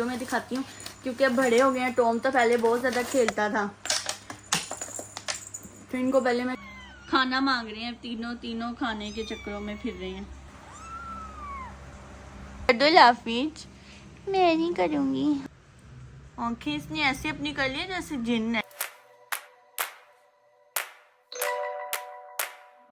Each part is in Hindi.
जो मैं दिखाती हूँ क्योंकि अब बड़े हो गए हैं। टॉम तो पहले बहुत ज़्यादा खेलता था। फिर इनको पहले मैं खाना मांग रहे हैं, तीनों खाने के चक्करों में फिर रहे हैं। लाफिज मैं नहीं करूँगी। आंखें इसने ऐसे अपनी कर ली जैसे जिन है।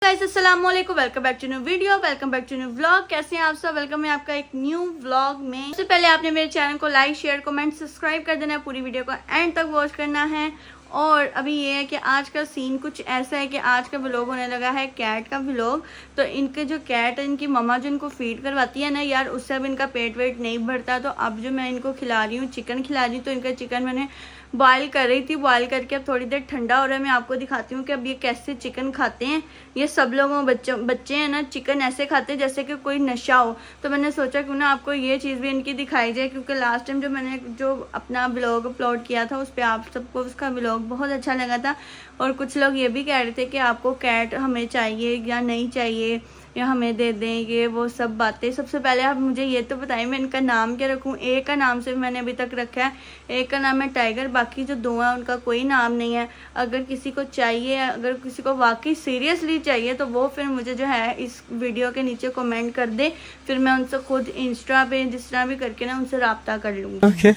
अस्सलाम वालेकुम, welcome back to new video, welcome back to new vlog. कैसे हैं आप सब? वेलकम है आपका एक न्यू व्लॉग में। सबसे पहले आपने मेरे चैनल को लाइक, शेयर, कमेंट, सब्सक्राइब कर देना है। पूरी वीडियो को एंड तक वॉच करना है। और अभी ये है कि आज का सीन कुछ ऐसा है कि आज का व्लॉग होने लगा है कैट का व्लॉग। तो इनके जो कैट है, इनकी मम्मा जो इनको फीड करवाती है ना यार, उससे अब इनका पेट वेट नहीं भरता। तो अब जो मैं इनको खिला रही हूँ, चिकन खिला रही हूँ। तो इनका चिकन मैंने बॉयल कर रही थी, बॉयल करके अब थोड़ी देर ठंडा हो रहा है। मैं आपको दिखाती हूँ कि अब ये कैसे चिकन खाते हैं। ये सब लोगों बच्चे हैं ना, चिकन ऐसे खाते हैं जैसे कि कोई नशा हो। तो मैंने सोचा क्यों ना आपको ये चीज़ भी इनकी दिखाई जाए, क्योंकि लास्ट टाइम जो मैंने जो अपना ब्लॉग अपलोड किया था उस पर आप सबको उसका ब्लॉग बहुत अच्छा लगा था। और कुछ लोग ये भी कह रहे थे कि आपको कैट हमें चाहिए या नहीं चाहिए, या हमें दे दें, ये वो सब बातें। सबसे पहले आप मुझे ये तो बताइए मैं इनका नाम क्या रखूं। एक का नाम से मैंने अभी तक रखा है, एक का नाम है टाइगर, बाकी जो दो हैं उनका कोई नाम नहीं है। अगर किसी को चाहिए, अगर किसी को वाकई सीरियसली चाहिए तो वो फिर मुझे जो है इस वीडियो के नीचे कमेंट कर दे, फिर मैं उनसे खुद इंस्टा पे जिस तरह भी करके ना उनसे रब्ता कर लूँगी।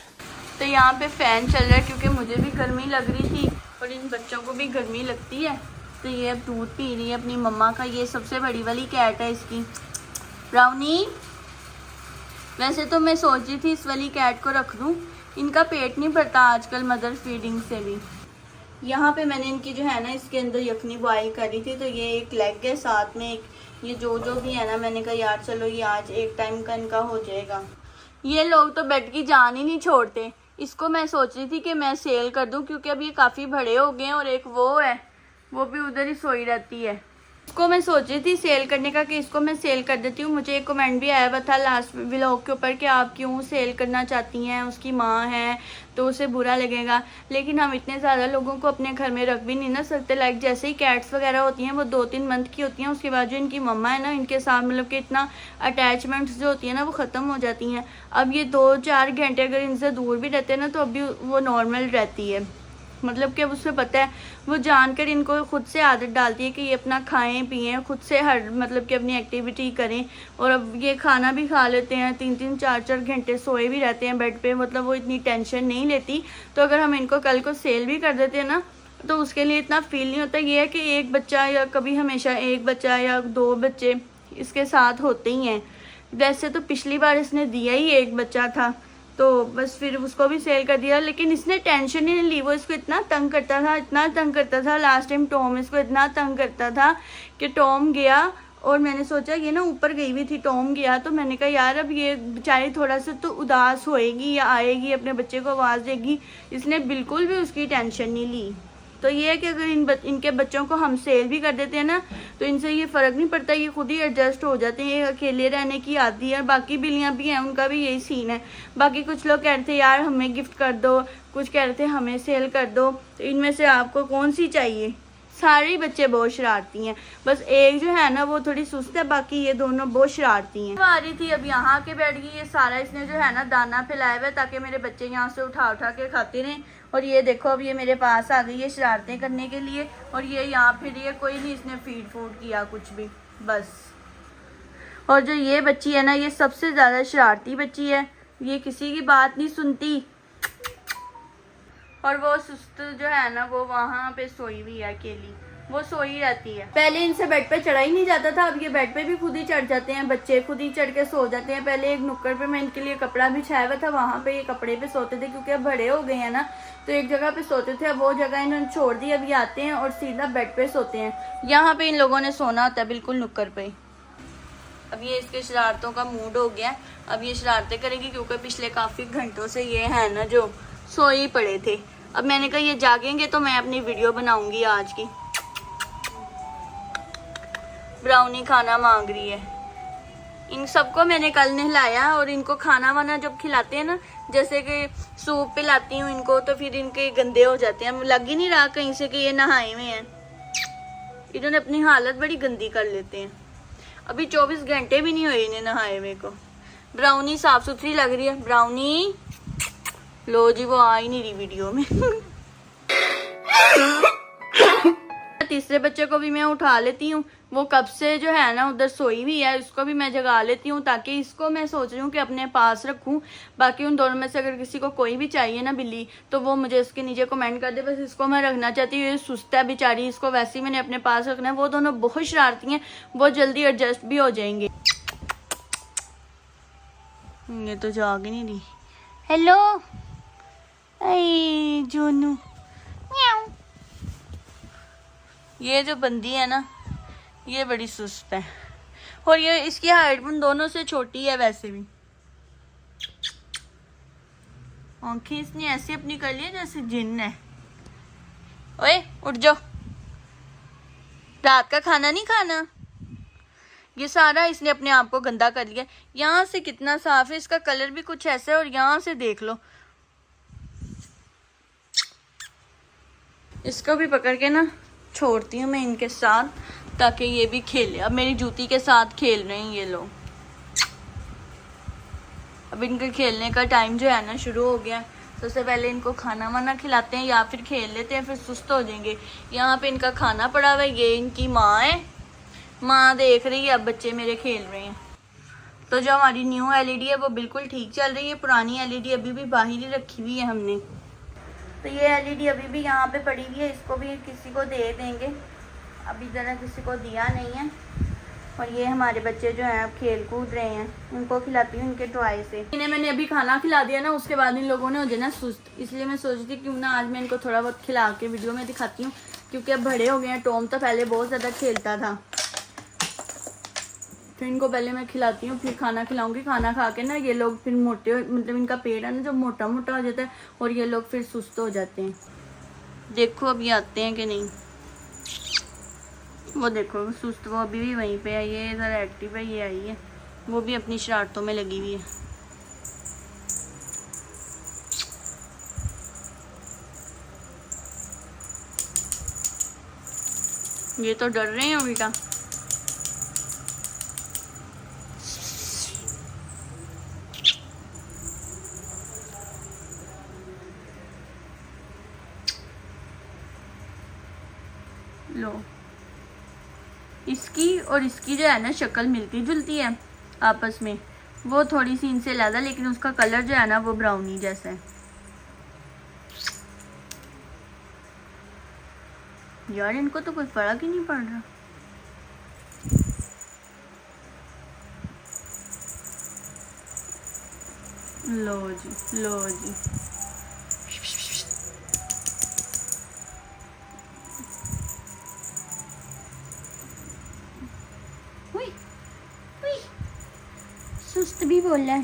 तो यहाँ पे फ़ैन चल रहा है क्योंकि मुझे भी गर्मी लग रही थी और इन बच्चों को भी गर्मी लगती है। तो ये अब दूध पी रही है अपनी मम्मा का। ये सबसे बड़ी वाली कैट है इसकी, ब्राउनी। वैसे तो मैं सोच रही थी इस वाली कैट को रख दूँ, इनका पेट नहीं भरता आजकल मदर फीडिंग से भी। यहाँ पे मैंने इनकी जो है ना इसके अंदर यखनी बॉयल करी थी। तो ये एक लेग है, साथ में एक ये जो भी है ना, मैंने कहा यार चलो ये आज एक टाइम का इनका हो जाएगा। ये लोग तो बेड की जान ही नहीं छोड़ते। इसको मैं सोच रही थी कि मैं सेल कर दूं क्योंकि अब ये काफ़ी बड़े हो गए हैं। और एक वो है, वो भी उधर ही सोई रहती है। इसको मैं सोच रही थी सेल करने का कि इसको मैं सेल कर देती हूँ। मुझे एक कमेंट भी आया हुआ था लास्ट व्लॉग के ऊपर कि आप क्यों सेल करना चाहती हैं, उसकी माँ है तो उसे बुरा लगेगा। लेकिन हम इतने ज़्यादा लोगों को अपने घर में रख भी नहीं ना सकते। लाइक जैसे ही कैट्स वगैरह होती हैं वो 2-3 मंथ की होती हैं, उसके बाद जो इनकी मम्मा है ना, इनके साथ मतलब कि इतना अटैचमेंट्स जो होती है ना वो ख़त्म हो जाती हैं। अब ये 2-4 घंटे अगर इनसे दूर भी रहते हैं ना तो अभी वो नॉर्मल रहती है। मतलब कि अब उसे पता है, वो जानकर इनको खुद से आदत डालती है कि ये अपना खाएं पिएं, खुद से हर मतलब कि अपनी एक्टिविटी करें। और अब ये खाना भी खा लेते हैं, 3-3 4-4 घंटे सोए भी रहते हैं बेड पे। मतलब वो इतनी टेंशन नहीं लेती। तो अगर हम इनको कल को सेल भी कर देते हैं ना तो उसके लिए इतना फील नहीं होता। ये है कि एक बच्चा या कभी हमेशा एक बच्चा या 2 बच्चे इसके साथ होते ही हैं। वैसे तो पिछली बार इसने दिया ही एक बच्चा था तो बस फिर उसको भी सेल कर दिया। लेकिन इसने टेंशन ही नहीं ली। वो इसको इतना तंग करता था, इतना तंग करता था। लास्ट टाइम टॉम इसको इतना तंग करता था कि टॉम गया और मैंने सोचा ये ना ऊपर गई हुई थी, टॉम गया तो मैंने कहा यार अब ये बेचारी थोड़ा सा तो उदास होएगी या आएगी, अपने बच्चे को आवाज़ देगी। इसने बिल्कुल भी उसकी टेंशन नहीं ली। तो ये है कि अगर इनके बच्चों को हम सेल भी कर देते हैं ना तो इनसे ये फ़र्क नहीं पड़ता, ये खुद ही एडजस्ट हो जाते हैं। ये अकेले रहने की आदत है। बाकी बिल्लियाँ भी हैं, उनका भी यही सीन है। बाकी कुछ लोग कह रहे थे यार हमें गिफ्ट कर दो, कुछ कह रहे थे हमें सेल कर दो। तो इनमें से आपको कौन सी चाहिए? सारे बच्चे बहुत शरारती हैं, बस एक जो है ना वो थोड़ी सुस्त है, बाकी ये दोनों बहुत शरारती हैं। आ रही थी अब यहाँ के बैठ गई। ये सारा इसने जो है ना दाना फैलाया हुआ है ताकि मेरे बच्चे यहाँ से उठा के खाते रहें। और ये देखो अब ये मेरे पास आ गई है शरारतें करने के लिए। और ये यहाँ फिर ये कोई नहीं इसने फीड फूड किया कुछ भी बस। और जो ये बच्ची है ना, ये सबसे ज़्यादा शरारती बच्ची है। ये किसी की बात नहीं सुनती। और वो सुस्त जो है ना वो वहाँ पे सोई हुई है अकेली, वो सोई रहती है। पहले इनसे बेड पे चढ़ा ही नहीं जाता था, अब ये बेड पे भी खुद ही चढ़ जाते हैं। बच्चे खुद ही चढ़ के सो जाते हैं। पहले एक नुक्कड़ पे मैं इनके लिए कपड़ा बिछाया हुआ था, वहाँ पे ये कपड़े पे सोते थे क्योंकि अब बड़े हो गए हैं ना तो एक जगह पे सोते थे। अब वो जगह इन्होंने छोड़ दी, अभी आते हैं और सीधा बेड पे सोते हैं। यहाँ पे इन लोगों ने सोना होता है बिल्कुल नुक्कड़ पे। अब ये इसके शरारतों का मूड हो गया, अब ये शरारतें करेगी क्योंकि पिछले काफ़ी घंटों से ये है ना जो सोए पड़े थे। अब मैंने कहा ये जागेंगे तो मैं अपनी वीडियो बनाऊंगी आज की। ब्राउनी खाना मांग रही है। इन सबको मैंने कल नहलाया और इनको खाना वाना जब खिलाते हैं ना, जैसे कि सूप पिलाती हूँ इनको, तो फिर इनके गंदे हो जाते हैं। लग ही नहीं रहा कहीं से कि ये नहाए हुए हैं। इन्होंने अपनी हालत बड़ी गंदी कर लेते हैं। अभी 24 घंटे भी नहीं हुए इन्हें नहाए हुए को। ब्राउनी साफ सुथरी लग रही है। ब्राउनी लो जी, वो आ ही नहीं रही वीडियो में। तीसरे बच्चे को भी मैं उठा लेती हूँ, वो कब से जो है ना उधर सोई हुई है, उसको भी मैं जगा लेती हूँ ताकि इसको मैं सोच रही हूँ कि अपने पास रखूँ। बाकी उन दोनों में से अगर किसी को कोई भी चाहिए ना बिल्ली, तो वो मुझे इसके नीचे कमेंट कर दे। बस इसको मैं रखना चाहती हूँ, ये सुस्त है बेचारी, इसको वैसे ही मैंने अपने पास रखना है। वो दोनों बहुत शरारती हैं, बहुत जल्दी एडजस्ट भी हो जाएंगे। ये तो जाग ही नहीं रही। हेलो जोनू, ये जो बंदी है ना, ये बड़ी सुस्त है, और ये इसकी हाइट उन दोनों से छोटी है वैसे भी। आंखें इसने ऐसी अपनी कर ली है जैसे जिन्न है। ओए उठ जाओ, रात का खाना नहीं खाना। ये सारा इसने अपने आप को गंदा कर लिया। यहाँ से कितना साफ है, इसका कलर भी कुछ ऐसा है, और यहाँ से देख लो। इसको भी पकड़ के ना छोड़ती हूँ मैं इनके साथ, ताकि ये भी खेले। अब मेरी जूती के साथ खेल रहे हैं ये लोग। अब इनके खेलने का टाइम जो है ना शुरू हो गया। सबसे पहले इनको खाना वाना खिलाते हैं या फिर खेल लेते हैं, फिर सुस्त हो जाएंगे। यहाँ पे इनका खाना पड़ा हुआ है, ये इनकी माँ है, माँ देख रही है अब बच्चे मेरे खेल रहे हैं। तो जो हमारी न्यू एलईडी है वो बिल्कुल ठीक चल रही है, पुरानी एलईडी अभी भी बाहर ही रखी हुई है हमने। तो ये एलईडी अभी भी यहाँ पे पड़ी हुई है, इसको भी किसी को दे देंगे, अभी ज़रा किसी को दिया नहीं है। और ये हमारे बच्चे जो हैं अब खेल कूद रहे हैं, उनको खिलाती हूँ इनके टॉय से। इन्हें मैंने अभी खाना खिला दिया ना, उसके बाद इन लोगों ने हो जाए ना सुस्त, इसलिए मैं सोच रही थी क्यों ना आज मैं इनको थोड़ा बहुत खिला के वीडियो में दिखाती हूँ, क्योंकि अब बड़े हो गए हैं। टॉम तो पहले बहुत ज़्यादा खेलता था, तो इनको पहले मैं खिलाती हूँ, फिर खाना खिलाऊंगी। खाना खा के ना ये लोग फिर मोटे, मतलब इनका पेट है ना जो मोटा मोटा हो जाता है, और ये लोग फिर सुस्त हो जाते हैं। देखो अभी आते हैं कि नहीं, वो देखो सुस्त, वो अभी भी वहीं पे है। ये इधर एक्टिव है, ये आई है, वो भी अपनी शरारतों में लगी हुई है। ये तो डर रहे हैं उल्टा। लो, इसकी और इसकी जो है ना शक्ल मिलती जुलती है आपस में, वो थोड़ी सी इनसे ज़्यादा, लेकिन उसका कलर जो है ना वो ब्राउनी जैसा है। यार इनको तो कोई फर्क ही नहीं पड़ रहा। लो जी, लो जी, सुस्त भी बोल रहा है।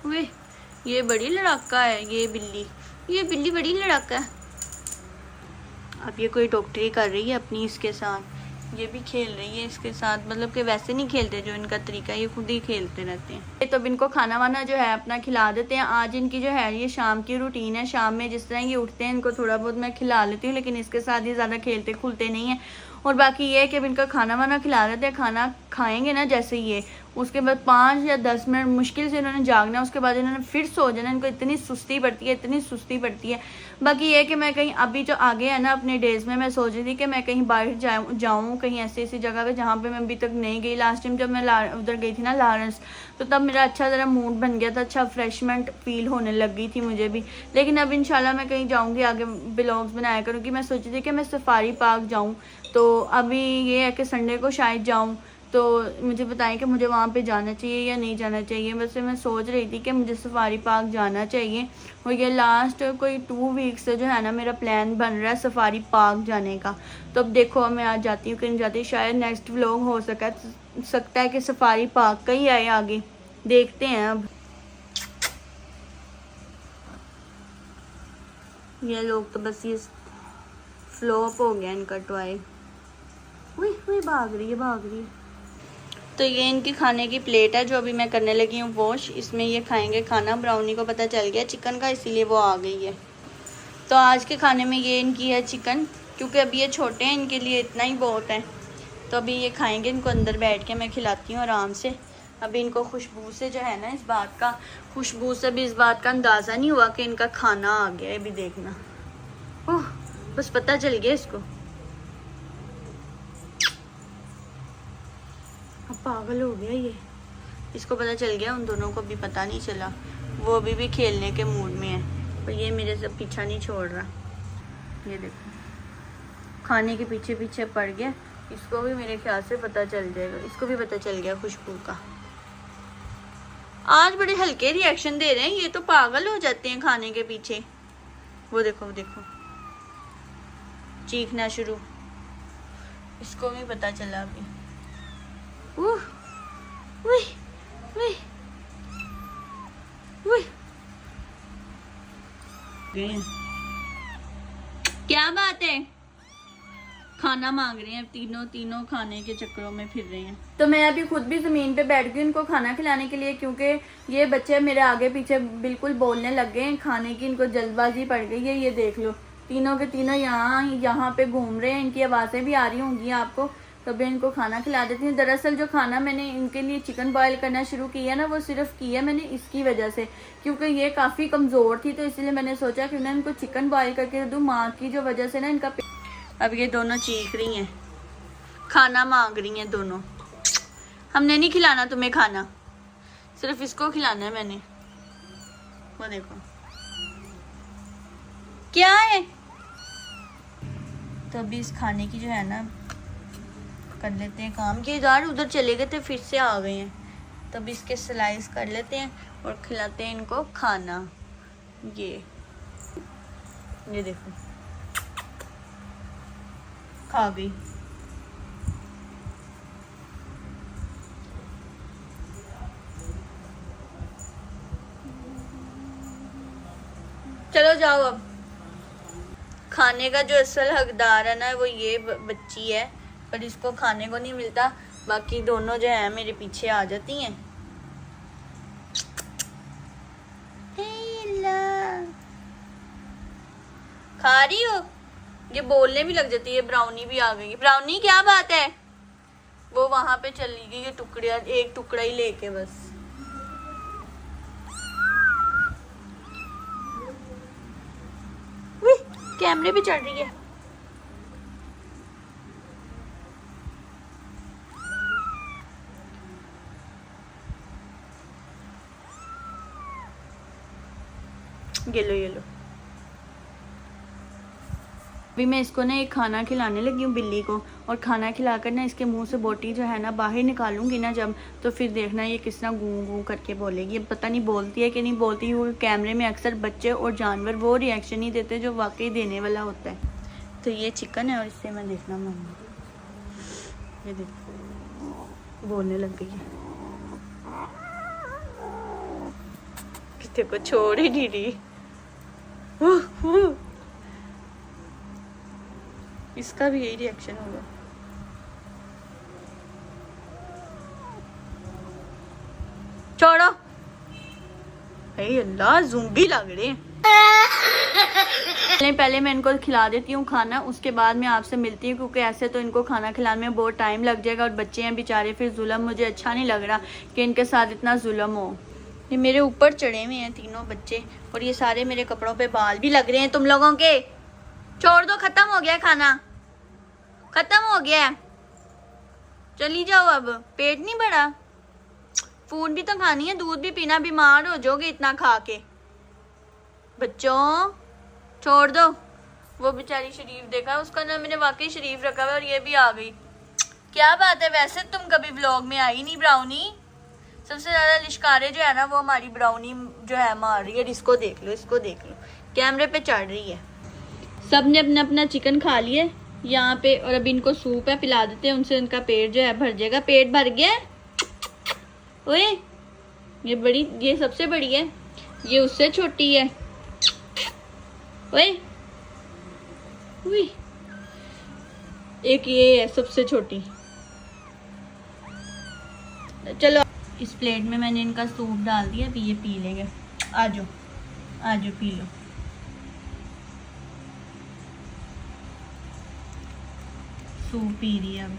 वे ये बड़ी लड़ाका है, ये बिल्ली बड़ी लड़ाका है। अब ये कोई डॉक्टरी कर रही है अपनी इसके साथ, ये भी खेल रही है इसके साथ, मतलब कि वैसे नहीं खेलते जो इनका तरीका, ये खुद ही खेलते रहते हैं। तो अब इनको खाना वाना जो है अपना खिला देते हैं। आज इनकी जो है ये शाम की रूटीन है, शाम में जिस तरह ये उठते हैं इनको थोड़ा बहुत मैं खिला लेती हूँ, लेकिन इसके साथ ये ज़्यादा खेलते खुलते नहीं है। और बाकी ये है कि अब इनका खाना वाना खिला देते हैं। खाना खाएंगे ना जैसे ये, उसके बाद 5 या 10 मिनट मुश्किल से इन्होंने जागना है, उसके बाद इन्होंने फिर सो जाना। इनको इतनी सुस्ती पड़ती है, इतनी सुस्ती पड़ती है। बाकी ये है कि मैं कहीं अभी जो आगे है ना अपने डेज़ में, मैं सोच रही थी कि मैं कहीं बाहर जाऊँ कहीं ऐसी जगह पे जहाँ पे मैं अभी तक नहीं गई। लास्ट टाइम जब मैं उधर गई थी ना लॉरेंस, तो तब मेरा अच्छा ज़रा मूड बन गया था, अच्छा फ्रेशमेंट फील होने लग गई थी मुझे भी। लेकिन अब इंशाल्लाह मैं कहीं जाऊँगी, आगे ब्लॉग्स बनाया करूँगी। मैं सोची थी कि मैं सफारी पार्क जाऊँ, तो अभी ये है कि संडे को शायद जाऊँ। तो मुझे बताएं कि मुझे वहाँ पे जाना चाहिए या नहीं जाना चाहिए। वैसे मैं सोच रही थी कि मुझे सफारी पार्क जाना चाहिए, और ये लास्ट कोई 2 वीक्स से जो है ना मेरा प्लान बन रहा है सफारी पार्क जाने का। तो अब देखो मैं आज जाती हूँ कि नहीं जाती, शायद नेक्स्ट व्लॉग हो सकता है कि सफारी पार्क का ही आए आगे, देखते हैं। अब ये लोग तो बस ये फ्लॉप हो गया इनका टॉय। वही भाग रही है। तो ये इनकी खाने की प्लेट है जो अभी मैं करने लगी हूँ वॉश। इसमें ये खाएंगे खाना। ब्राउनी को पता चल गया चिकन का, इसीलिए वो आ गई है। तो आज के खाने में ये इनकी है चिकन, क्योंकि अभी ये छोटे हैं, इनके लिए इतना ही बहुत है। तो अभी ये खाएंगे, इनको अंदर बैठ के मैं खिलाती हूँ आराम से। अभी इनको खुशबू से जो है ना, इस बात का, खुशबू से भी इस बात का अंदाज़ा नहीं हुआ कि इनका खाना आ गया है। अभी देखना, ओह बस पता चल गया इसको। अब पागल हो गया ये, इसको पता चल गया। उन दोनों को भी पता नहीं चला, वो अभी भी खेलने के मूड में है। पर ये मेरे से पीछा नहीं छोड़ रहा। ये देखो, खाने के पीछे पीछे पड़ गया। इसको भी मेरे ख्याल से पता चल जाएगा, इसको भी पता चल गया खुशबू का। आज बड़े हल्के रिएक्शन दे रहे हैं ये, तो पागल हो जाते हैं खाने के पीछे। वो देखो, वो देखो, चीखना शुरू। इसको भी पता चला अभी। क्या बात है, खाना मांग रहे हैं। तीनों खाने के चक्करों में फिर रहे हैं। तो मैं अभी खुद भी ज़मीन पे बैठ गई इनको खाना खिलाने के लिए, क्योंकि ये बच्चे मेरे आगे पीछे बिल्कुल बोलने लग गए हैं। खाने की इनको जल्दबाजी पड़ गई है। ये देख लो, तीनों के तीनों यहाँ पे घूम रहे हैं। इनकी आवाज़ें भी आ रही होंगी आपको। तो मैं इनको खाना खिला देती हूँ। दरअसल जो खाना मैंने इनके लिए चिकन बॉयल करना शुरू किया ना, वो सिर्फ किया मैंने इसकी वजह से, क्योंकि ये काफ़ी कमज़ोर थी। तो इसलिए मैंने सोचा कि मैं इनको चिकन बॉयल करके दूँ। माँ की जो वजह से ना इनका, अब ये दोनों चीख रही हैं, खाना मांग रही हैं दोनों। हमने नहीं खिलाना तुम्हें खाना, सिर्फ इसको खिलाना है मैंने। वो देखो क्या है। तो अभी इस खाने की जो है ना, कर लेते हैं काम। ये यार उधर चले गए थे, फिर से आ गए हैं। तो अभी इसके स्लाइस कर लेते हैं और खिलाते हैं इनको खाना। ये देखो, खा गई। चलो जाओ अब। खाने का जो असल हकदार है ना, वो ये बच्ची है, पर इसको खाने को नहीं मिलता। बाकी दोनों जो है मेरे पीछे आ जाती हैं। खा रही हो? ये बोलने भी लग जाती है। ब्राउनी भी आ गई। ब्राउनी क्या बात है? वो वहां पे चली गई, ये टुकड़ा, एक टुकड़ा ही लेके बस। कैमरे पे चढ़ रही है। ये लो। अभी मैं इसको ना एक खाना खिलाने लगी हूँ बिल्ली को, और खाना खिलाकर ना इसके मुंह से बोटी जो है ना बाहर निकालूंगी ना जब, तो फिर देखना ये किस तरह गूं गूं करके बोलेगी। अब पता नहीं बोलती है कि नहीं बोलती। वो कैमरे में अक्सर बच्चे और जानवर वो रिएक्शन ही देते जो वाकई देने वाला होता है। तो ये चिकन है और इससे मैं देखना मांगूँ। ये देखो बोलने लग गई है। किसी को छोड़ ही नहीं रही। इसका भी यही रिएक्शन होगा। छोड़ो, अल्लाह ज़ुम्बी लग रहे हैं। पहले मैं इनको खिला देती हूँ खाना, उसके बाद मैं आपसे मिलती हूँ, क्योंकि ऐसे तो इनको खाना खिलाने में बहुत टाइम लग जाएगा। और बच्चे हैं बेचारे, फिर जुल्म, मुझे अच्छा नहीं लग रहा कि इनके साथ इतना जुल्म हो। ये मेरे ऊपर चढ़े हुए हैं तीनों बच्चे, और ये सारे मेरे कपड़ों पे बाल भी लग रहे हैं तुम लोगों के। छोड़ दो, खत्म हो गया खाना, खत्म हो गया। चली जाओ अब, पेट नहीं भरा। फूड भी तो खानी है, दूध भी पीना, बीमार हो जाओगे इतना खा के। बच्चों छोड़ दो। वो बेचारी शरीफ, देखा उसका नाम मैंने वाकई शरीफ रखा हुआ, और ये भी आ गई। क्या बात है, वैसे तुम कभी व्लॉग में आई नहीं ब्राउनी। सबसे ज्यादा लिश्कारे जो है ना, वो हमारी ब्राउनी जो है मार रही है। इसको देख लो, इसको देख लो, कैमरे पे चढ़ रही है। सब ने अपना अपना चिकन खा लिया यहाँ पे, और अभी इनको सूप है, पिला देते हैं, उनसे इनका पेट जो है भर जाएगा। पेट भर गया। ओए ये बड़ी, ये सबसे बड़ी है, ये उससे छोटी है। ओए एक ये है सबसे छोटी। चलो इस प्लेट में मैंने इनका सूप डाल दिया, अभी ये पी लेंगे। आ जाओ पी लो। सूप पी रही है अब।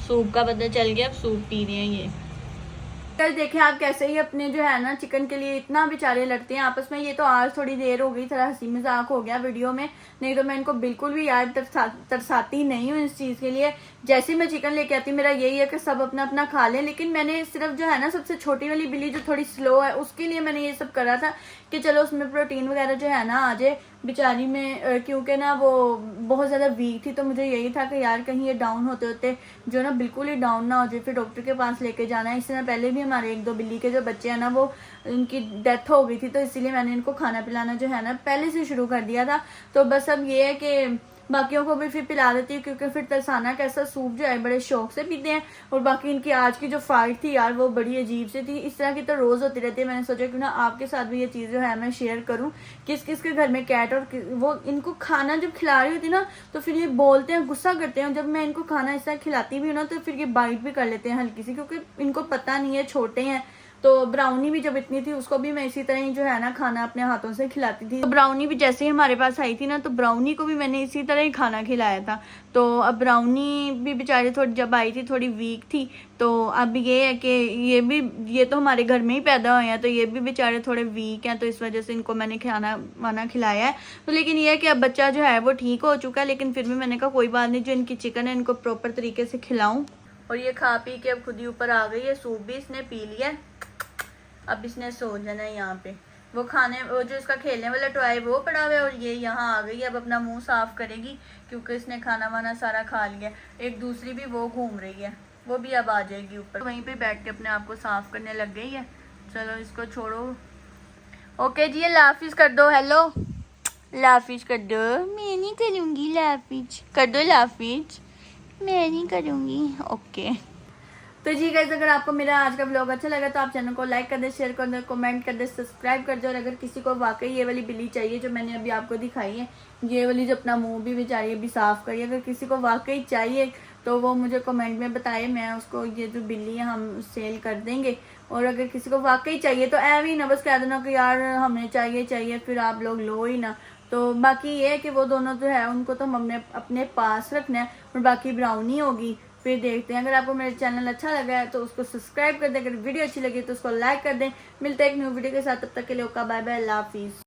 सूप का पता चल गया, अब सूप पी रही है ये। कल देखें आप कैसे ही अपने जो है ना चिकन के लिए इतना बेचारे लड़ते हैं आपस में। ये तो आज थोड़ी देर हो गई, थोड़ा हंसी मजाक हो गया वीडियो में, नहीं तो मैं इनको बिल्कुल भी यार तरसाती नहीं हूँ इस चीज के लिए। जैसे मैं चिकन लेके आती मेरा यही है कि सब अपना अपना खा लें, लेकिन मैंने सिर्फ जो है ना सबसे छोटी वाली बिल्ली जो थोड़ी स्लो है उसके लिए मैंने ये सब करा था कि चलो उसमें प्रोटीन वगैरह जो है ना आ जाए बेचारी में, क्योंकि ना वो बहुत ज़्यादा वीक थी। तो मुझे यही था कि यार कहीं ये डाउन होते होते जो ना बिल्कुल ही डाउन ना हो जाए, फिर डॉक्टर के पास लेके जाना है। इससे पहले भी हमारे 1-2 बिल्ली के जो बच्चे हैं ना वो उनकी डेथ हो गई थी, तो इसीलिए मैंने इनको खाना पिलाना जो है ना पहले से शुरू कर दिया था। तो बस अब ये है कि बाकियों को भी फिर पिला देती हूँ, क्योंकि फिर तरसाना कैसा सूप जो है बड़े शौक से पीते हैं। और बाकी इनकी आज की जो फाइट थी यार वो बड़ी अजीब सी थी। इस तरह की तो रोज होती रहती है। मैंने सोचा क्यों ना आपके साथ भी ये चीज जो है मैं शेयर करूँ, किस किस के घर में कैट और वो इनको खाना जब खिला रही होती ना तो फिर ये बोलते हैं, गुस्सा करते हैं। जब मैं इनको खाना इस तरह खिलाती भी हूँ ना तो फिर ये बाइट भी कर लेते हैं हल्की सी, क्योंकि इनको पता नहीं है, छोटे हैं। तो ब्राउनी भी जब इतनी थी उसको भी मैं इसी तरह ही जो है ना खाना अपने हाथों से खिलाती थी। तो ब्राउनी भी जैसे ही हमारे पास आई थी ना तो ब्राउनी को भी मैंने इसी तरह ही खाना खिलाया था। तो अब ब्राउनी भी बेचारी थोड़ी जब आई थी थोड़ी वीक थी, तो अब ये है कि ये तो हमारे घर में ही पैदा हुए हैं, तो ये भी बेचारे थोड़े वीक हैं, तो इस वजह से इनको मैंने खाना वाना खिलाया है। तो लेकिन ये है कि अब बच्चा जो है वो ठीक हो चुका है, लेकिन फिर भी मैंने कहा कोई बात नहीं, जो इनकी चिकन है इनको प्रॉपर तरीके से खिलाऊं। और ये खा पी के अब खुद ही ऊपर आ गई है, सूप भी इसने पी लिया। अब इसने सो जाना है यहाँ पे। वो जो इसका खेलने वाला टॉय वो पड़ा हुआ है और ये यहाँ आ गई है। अब अपना मुंह साफ करेगी क्योंकि इसने खाना वाना सारा खा लिया। एक दूसरी भी वो घूम रही है, वो भी अब आ जाएगी ऊपर। वहीं पे बैठ के अपने आप को साफ करने लग गई है। चलो इसको छोड़ो। ओके जी, ये लाफिज कर दो। हेलो लाफिज कर दो। मैं नहीं करूँगी, लाफिज कर दो। लाफिज मैं नहीं करूँगी। ओके तो जी गाइस, अगर आपको मेरा आज का ब्लॉग अच्छा लगा तो आप चैनल को लाइक कर दे, शेयर कर दे, कमेंट कर दे, सब्सक्राइब कर दे। और अगर किसी को वाकई ये वाली बिल्ली चाहिए जो मैंने अभी आपको दिखाई है, ये वाली जो अपना मुंह भी बेचारी अभी साफ करिए, अगर किसी को वाकई चाहिए तो वो मुझे कमेंट में बताए, मैं उसको ये जो बिल्ली है हम सेल कर देंगे। और अगर किसी को वाकई चाहिए तो ऐवी ना बस कह देना कि यार हमें चाहिए फिर आप लोग लो ही ना। तो बाकी ये है कि वो दोनों जो है उनको तो हमने अपने पास रखना है और बाकी ब्राउनी होगी। फिर देखते हैं। अगर आपको मेरा चैनल अच्छा लगा है तो उसको सब्सक्राइब कर दें, अगर वीडियो अच्छी लगी तो उसको लाइक कर दें। मिलते हैं एक न्यू वीडियो के साथ, तब तक के लिए ओका बाय बाय, अल्लाह हाफिज़।